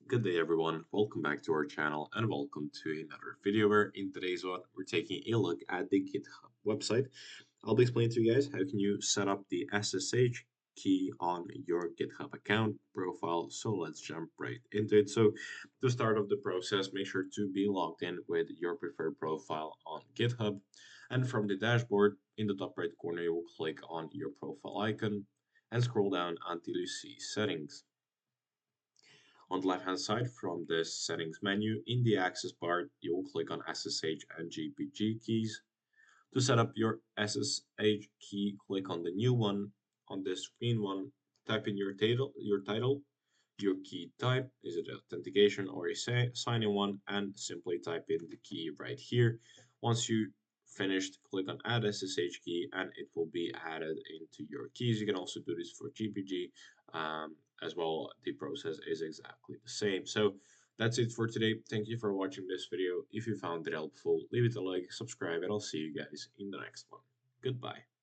Good day, everyone. Welcome back to our channel and welcome to another video where in today's one, we're taking a look at the GitHub website. I'll be explaining to you guys how can you set up the SSH key on your GitHub account profile. So let's jump right into it. So to start off the process, make sure to be logged in with your preferred profile on GitHub. And from the dashboard, in the top right corner, you will click on your profile icon and scroll down until you see settings. On the left-hand side from the settings menu, in the access bar, you will click on SSH and GPG keys. To set up your SSH key, click on the new one on this green one, type in your title, your key type, is it authentication or a sign-in one, and simply type in the key right here. Once you finished, click on add SSH key and it will be added into your keys. You can also do this for GPG as well. The process is exactly the same. So that's it for today. Thank you for watching this video. If you found it helpful, leave it a like, subscribe, and I'll see you guys in the next one. Goodbye.